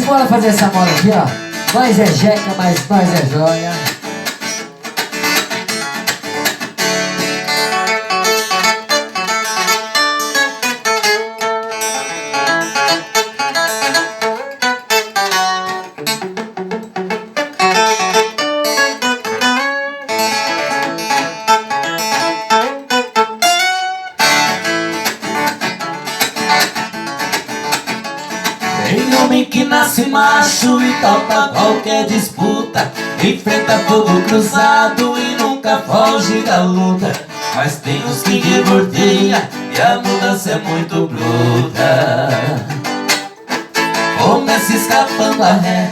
Bora fazer essa moda aqui, ó. Nós é jeca, mas nós é joia. Tem homem que nasce macho e topa qualquer disputa, enfrenta fogo cruzado e nunca foge da luta. Mas tem os que rebordeia e a mudança é muito bruta. Começa escapando a ré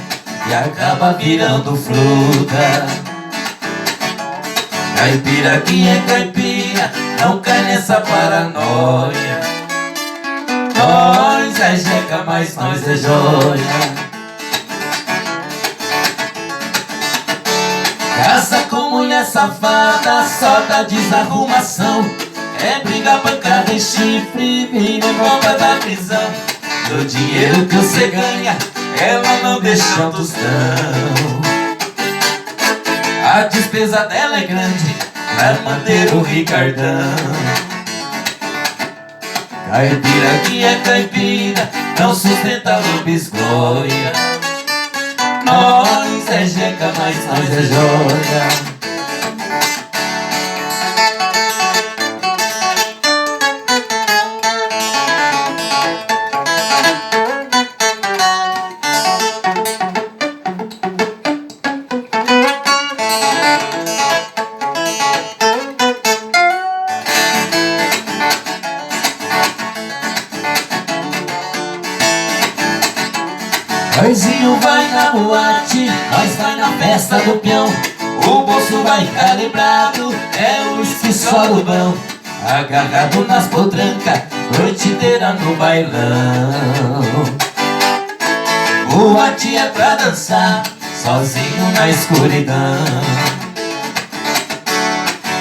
e acaba virando fruta. Caipira que é caipira não cai nessa paranoia. Nós é jeca, mas nós é joia. Casa com mulher safada, só dá desarrumação. É briga, pancada e chifre, vira bomba da prisão. Do dinheiro que você ganha, ela não deixa um tostão. A despesa dela é grande pra manter o Ricardão. Caipira que é caipira não sustenta lobisgoia. Nós é jeca, mas nós é joia. Nojinho vai na boate, nós vai na festa do peão. O bolso vai calibrado, é o uísque só do bom. Agarrado nas potrancas, noite inteira no bailão. Boate é pra dançar, sozinho na escuridão.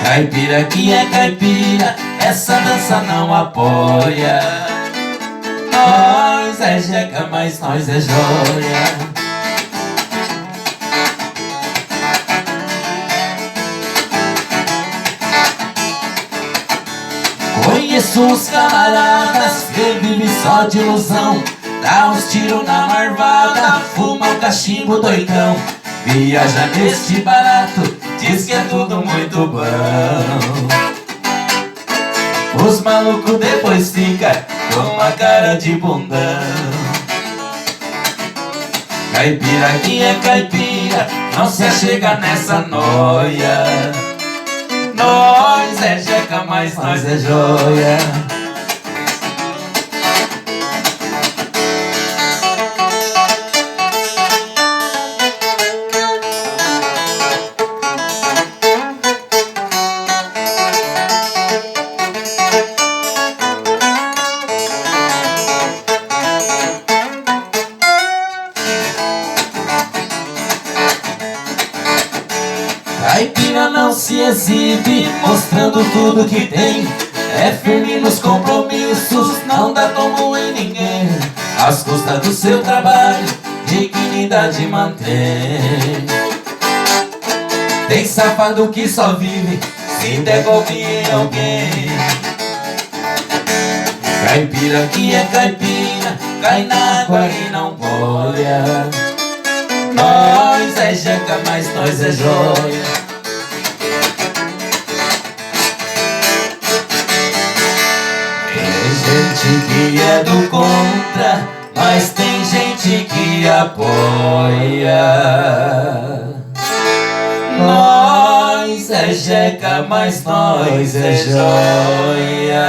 Caipira que é caipira, essa dança não apoia. Nós é jeca, mas nós é joia. Conheço uns camaradas que vivem só de ilusão. Dá uns tiros na marvada, fuma um cachimbo doidão. Viaja neste barato, diz que é tudo muito bom. Os malucos depois ficam com uma cara de bundão. Caipira que é caipira não se achega nessa noia. Nós é jeca, mas nós é joia. Caipira não se exibe mostrando tudo que tem. É firme nos compromissos, não dá tombo em ninguém. Às custas do seu trabalho, dignidade mantém. Tem safado que só vive se der golpe em alguém. Caipira que é caipira, cai na água e não bolha. Nós é jeca, mas nós é joia. Tem gente que é do contra, mas tem gente que apoia. Nós é jeca, mas nós é joia.